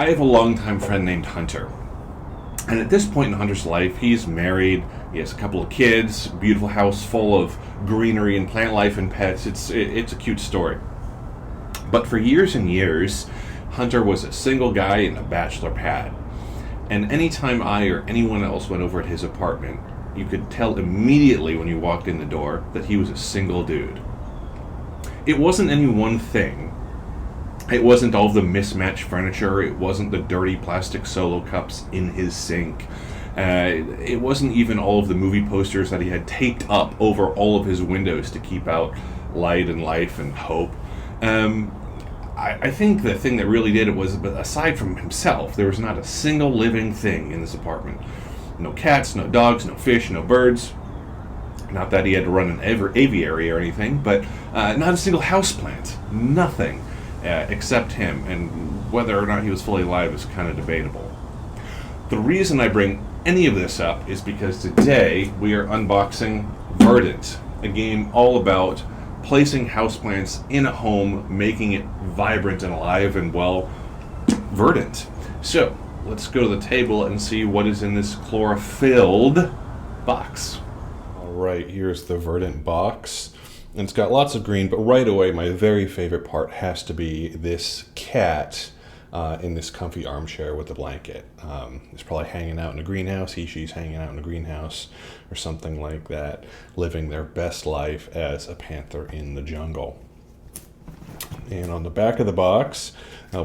I have a longtime friend named Hunter. And at this point in Hunter's life, he's married, he has a couple of kids, a beautiful house full of greenery and plant life and pets. It's a cute story. But for years and years, Hunter was a single guy in a bachelor pad. And anytime I or anyone else went over at his apartment, you could tell immediately when you walked in the door that he was a single dude. It wasn't any one thing. It wasn't all the mismatched furniture. It wasn't the dirty plastic Solo cups in his sink. It wasn't even all of the movie posters that he had taped up over all of his windows to keep out light and life and hope. I think the thing that really did it was, aside from himself, there was not a single living thing in this apartment. No cats, no dogs, no fish, no birds. Not that he had to run an aviary or anything, but not a single houseplant. Nothing except him, and whether or not he was fully alive is kind of debatable. The reason I bring any of this up is because today we are unboxing Verdant, a game all about placing houseplants in a home, making it vibrant and alive and, well, verdant. So, let's go to the table and see what is in this chlorophylled box. Alright, here's the Verdant box. And it's got lots of green, but right away my very favorite part has to be this cat in this comfy armchair with a blanket. It's probably hanging out in a greenhouse. She's hanging out in a greenhouse or something like that, living their best life as a panther in the jungle. And on the back of the box,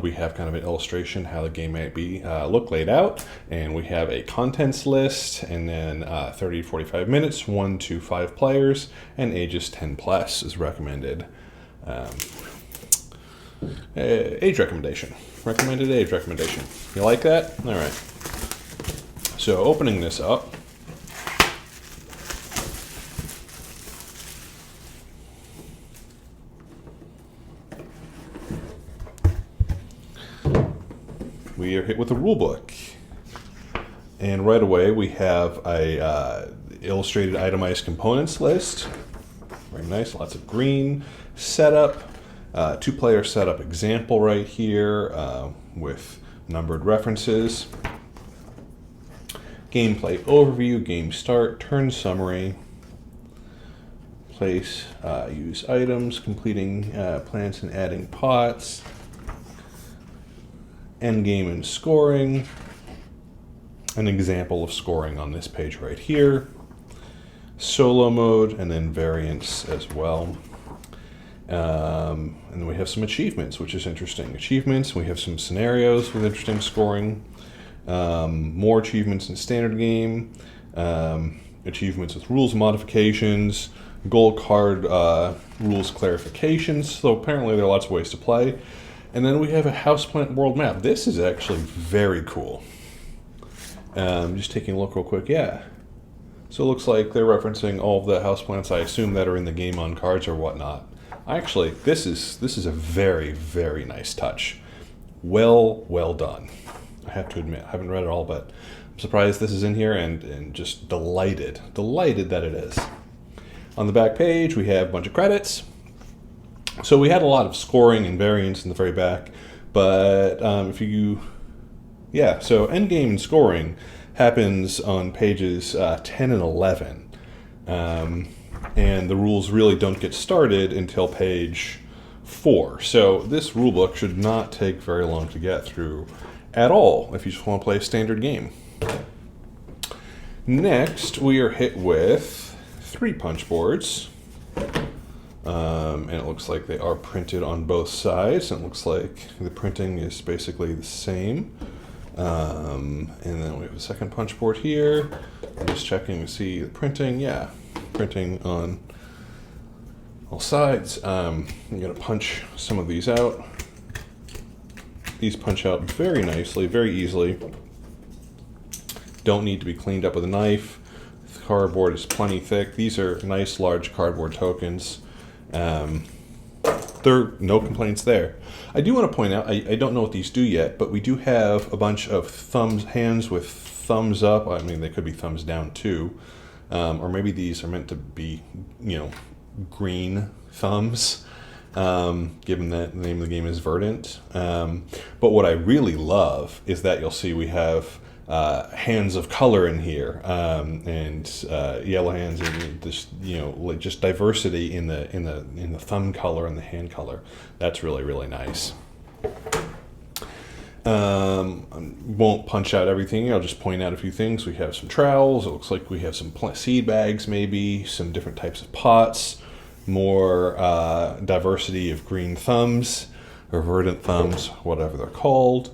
we have kind of an illustration how the game might be look laid out, and we have a contents list, and then 30 to 45 minutes, 1 to 5 players, and ages 10 plus is recommended. Age recommendation. Recommended age recommendation. You like that? All right. So opening this up, we are hit with a rule book, and right away we have a illustrated itemized components list. Very nice, lots of green. Setup, 2-player setup example right here with numbered references. Gameplay overview, game start, turn summary. Place, use items, completing plants and adding pots. Endgame and scoring. An example of scoring on this page right here. Solo mode, and then variants as well. And then we have some achievements, which is interesting. Achievements, we have some scenarios with interesting scoring. More achievements in standard game. Achievements with rules modifications. Gold card rules clarifications. So apparently there are lots of ways to play. And then we have a houseplant world map. This is actually very cool. Just taking a look real quick. Yeah. So it looks like they're referencing all of the houseplants, I assume, that are in the game on cards or whatnot. Actually, this is a very, very nice touch. Well done. I have to admit, I haven't read it all, but I'm surprised this is in here, and just delighted that it is. On the back page, we have a bunch of credits. So we had a lot of scoring and variants in the very back, but so endgame and scoring happens on pages 10 and 11. And the rules really don't get started until page 4. So this rulebook should not take very long to get through at all if you just want to play a standard game. Next, we are hit with 3 punch boards. And it looks like they are printed on both sides. And it looks like the printing is basically the same. And then we have a second punch board here. I'm just checking to see the printing. Yeah, printing on all sides. I'm going to punch some of these out. These punch out very nicely, very easily. Don't need to be cleaned up with a knife. The cardboard is plenty thick. These are nice, large cardboard tokens. There are no complaints there. I do want to point out, I don't know what these do yet, but we do have a bunch of hands with thumbs up. I mean, they could be thumbs down too. Or maybe these are meant to be, green thumbs. given that the name of the game is Verdant. But what I really love is that you'll see we have hands of color in here, and yellow hands, and this, like just diversity in the thumb color and the hand color. That's really, really nice. Won't punch out everything. I'll just point out a few things. We have some trowels. It looks like we have some seed bags, maybe some different types of pots, more diversity of green thumbs or verdant thumbs, whatever they're called.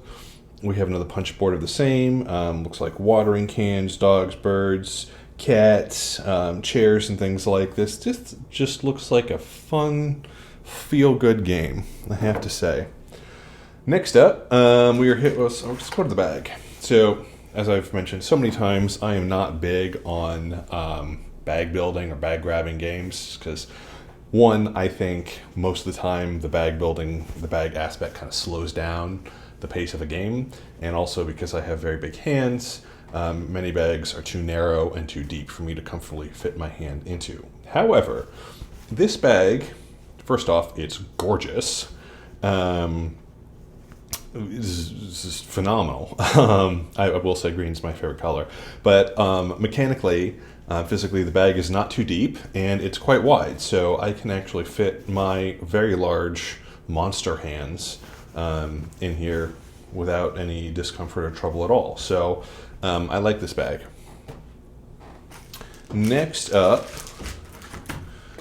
We have another punch board of the same. Looks like watering cans, dogs, birds, cats, chairs, and things like this. Just looks like a fun, feel-good game, I have to say. Next up, we are hit with, let's go to the bag. So, as I've mentioned so many times, I am not big on bag building or bag grabbing games, because one, I think most of the time the bag building, the bag aspect kind of slows down the pace of a game, and also because I have very big hands, many bags are too narrow and too deep for me to comfortably fit my hand into. However, this bag, first off, it's gorgeous. This is phenomenal. I will say green's my favorite color, but mechanically, physically, the bag is not too deep and it's quite wide, so I can actually fit my very large monster hands in here without any discomfort or trouble at all. So I like this bag. Next up,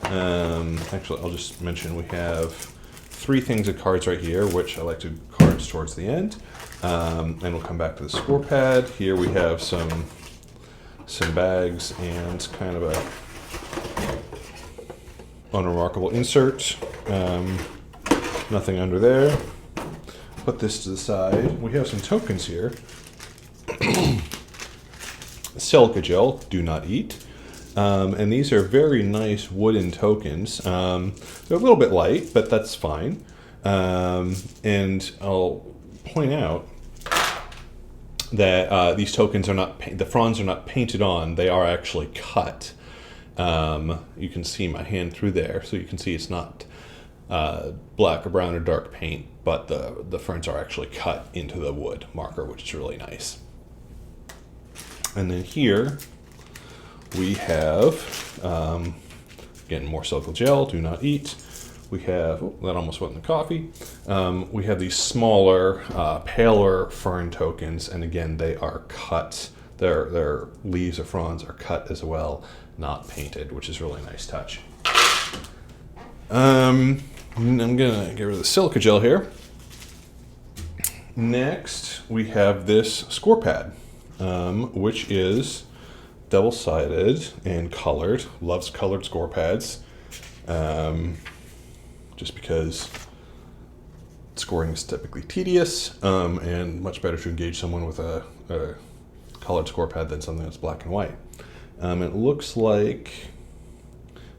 actually, I'll just mention we have 3 things of cards right here, which I like to cards towards the end, and we'll come back to the score pad. Here we have some bags and kind of a unremarkable insert. Nothing under there. Put this to the side. We have some tokens here. Silica gel, do not eat. And these are very nice wooden tokens. They're a little bit light, but that's fine. And I'll point out that these tokens are not, the fronds are not painted on, they are actually cut. You can see my hand through there, so you can see it's not black or brown or dark paint, but the fronds are actually cut into the wood marker, which is really nice. And then here, we have, again, more silica gel, do not eat. We have, oh, that almost went in the coffee. We have these smaller, paler fern tokens, and again, they are cut. Their leaves or fronds are cut as well, not painted, which is a really nice touch. I'm gonna get rid of the silica gel here. Next, we have this score pad, which is double-sided and colored. Loves colored score pads, just because scoring is typically tedious, and much better to engage someone with a colored score pad than something that's black and white. It looks like,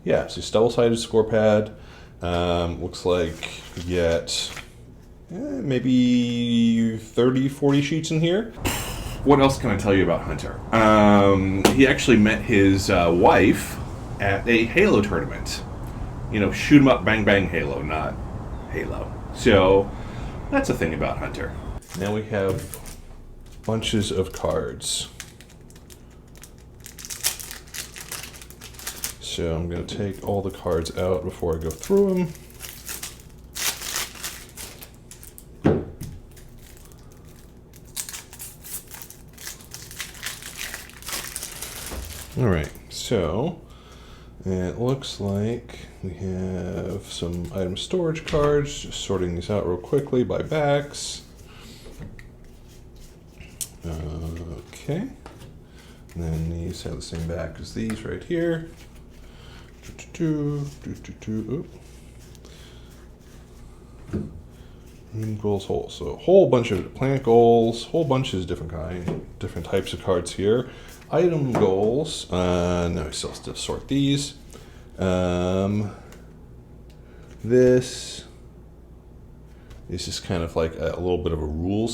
yeah, it's a double-sided score pad. Looks like you get maybe 30, 40 sheets in here. What else can I tell you about Hunter? He actually met his wife at a Halo tournament. You know, shoot 'em up, bang bang Halo, not Halo. So that's a thing about Hunter. Now we have bunches of cards. So I'm going to take all the cards out before I go through them. All right, so it looks like we have some item storage cards, just sorting these out real quickly by backs. Okay, and then these have the same back as these right here. Goals whole. So a whole bunch of plant goals, whole bunches of different types of cards here. Item goals. No, I still have to sort these. This is just kind of like a little bit of a rule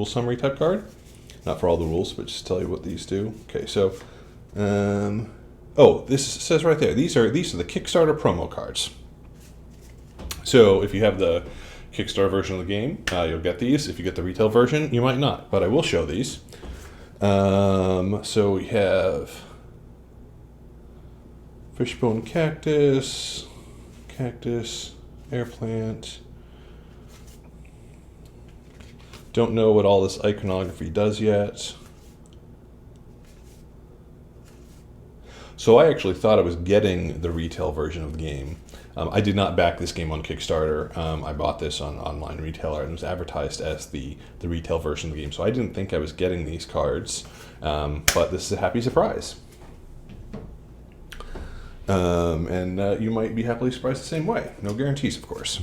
summary type card. Not for all the rules, but just tell you what these do. Okay, so oh, this says right there. These are the Kickstarter promo cards. So if you have the Kickstarter version of the game, you'll get these. If you get the retail version, you might not, but I will show these. So we have fishbone cactus, air plant. Don't know what all this iconography does yet. So I actually thought I was getting the retail version of the game. I did not back this game on Kickstarter. I bought this on online retailer and it was advertised as the retail version of the game. So I didn't think I was getting these cards, but this is a happy surprise. And you might be happily surprised the same way. No guarantees, of course.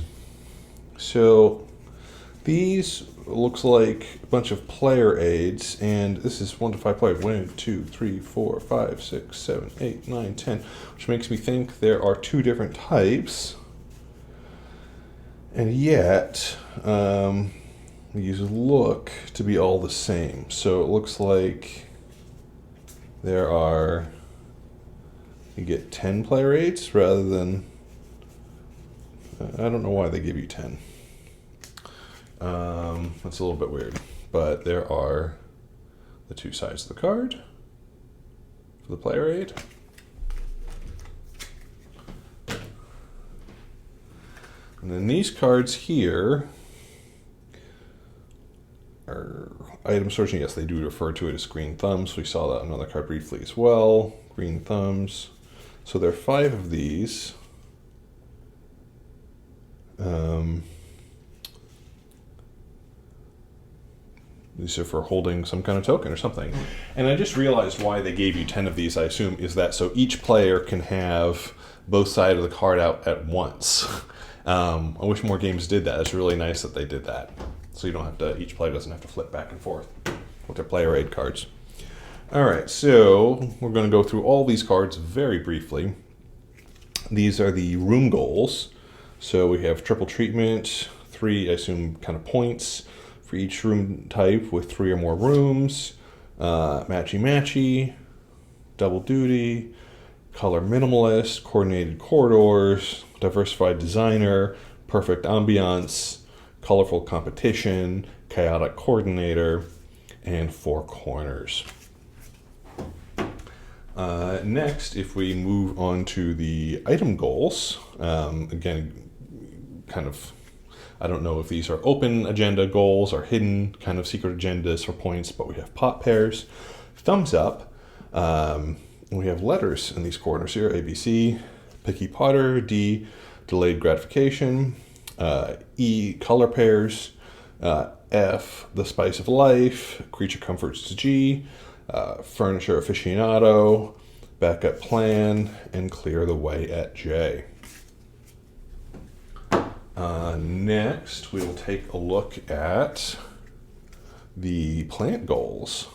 So these looks like a bunch of player aids, and this is 1 to 5 players. 1, 2, 3, 4, 5, 6, 7, 8, 9, 10, which makes me think there are 2 different types. And yet, these look to be all the same. So it looks like there are, you get 10 player aids rather than, I don't know why they give you 10. That's a little bit weird, but there are the 2 sides of the card for the player aid. And then these cards here are item searching. Yes, they do refer to it as green thumbs. We saw that on another card briefly as well. Green thumbs. So there are 5 of these. These are for holding some kind of token or something. And I just realized why they gave you 10 of these, I assume, is that so each player can have both sides of the card out at once. I wish more games did that. It's really nice that they did that. So you don't have to, each player doesn't have to flip back and forth with their player aid cards. All right, so we're going to go through all these cards very briefly. These are the room goals. So we have triple treatment, 3, I assume, kind of points for each room type with 3 or more rooms, matchy-matchy, double duty, color minimalist, coordinated corridors, diversified designer, perfect ambiance, colorful competition, chaotic coordinator, and 4 corners. Next, if we move on to the item goals, again, kind of, I don't know if these are open agenda goals or hidden kind of secret agendas for points, but we have pot pairs, thumbs up, we have letters in these corners here, A, B, C, picky potter, D, delayed gratification, E, color pairs, F, the spice of life, creature comforts to G, furniture aficionado, backup plan, and clear the way at J. Next, we will take a look at the plant goals.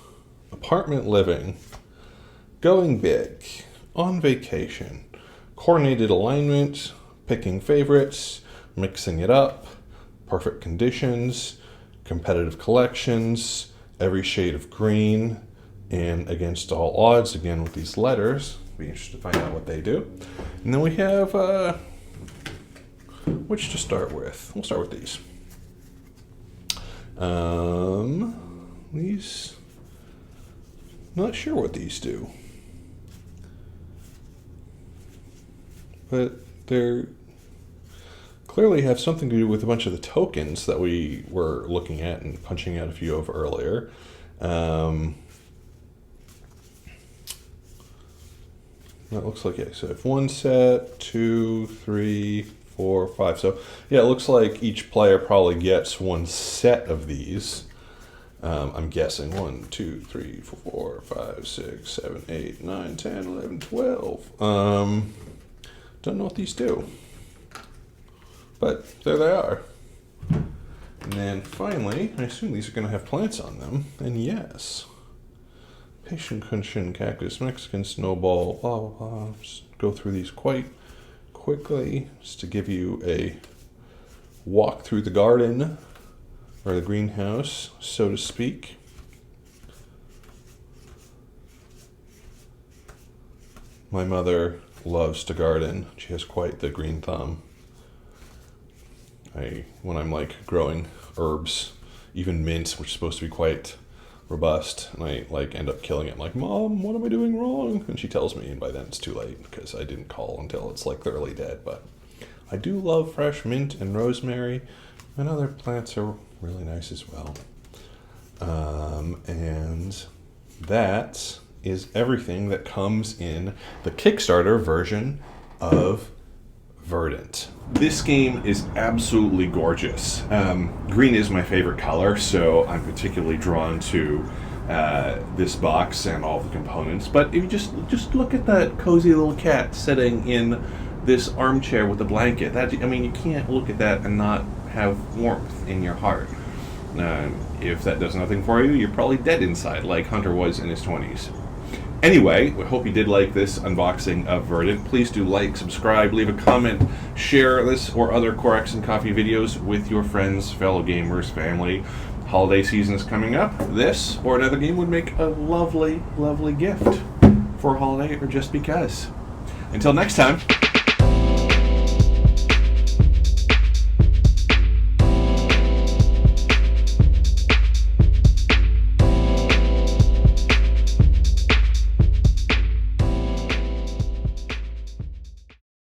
Apartment living, going big, on vacation, coordinated alignment, picking favorites, mixing it up, perfect conditions, competitive collections, every shade of green, and against all odds, again with these letters. Be interested to find out what they do. And then we have which to start with. We'll start with these. These, not sure what these do, but they're clearly have something to do with a bunch of the tokens that we were looking at and punching out a few of earlier. That looks like, yeah, so if 1 set, 2, 3, 4, 5. So yeah, it looks like each player probably gets 1 set of these. I'm guessing 1, 2, 3, 4, 5, 6, 7, 8, 9, 10, 11, 12. Don't know what these do, but there they are. And then finally, I assume these are going to have plants on them, and yes. Patient cushion, cactus, Mexican snowball, blah, blah, blah. Just go through these quite quickly just to give you a walk through the garden or the greenhouse, so to speak. My mother loves to garden. She has quite the green thumb. when I'm like growing herbs, even mint, which is supposed to be quite robust, and I like end up killing it. I'm like, Mom, what am I doing wrong? And she tells me, and by then it's too late because I didn't call until it's like thoroughly dead. But I do love fresh mint and rosemary, and other plants are really nice as well. And that is everything that comes in the Kickstarter version of Verdant. This game is absolutely gorgeous. Green is my favorite color, so I'm particularly drawn to this box and all the components. But if you just look at that cozy little cat sitting in this armchair with a blanket, you can't look at that and not have warmth in your heart. If that does nothing for you, you're probably dead inside, like Hunter was in his 20s. Anyway, we hope you did like this unboxing of Verdant. Please do like, subscribe, leave a comment, share this or other Corax and Coffee videos with your friends, fellow gamers, family. Holiday season is coming up. This or another game would make a lovely, lovely gift for a holiday or just because. Until next time.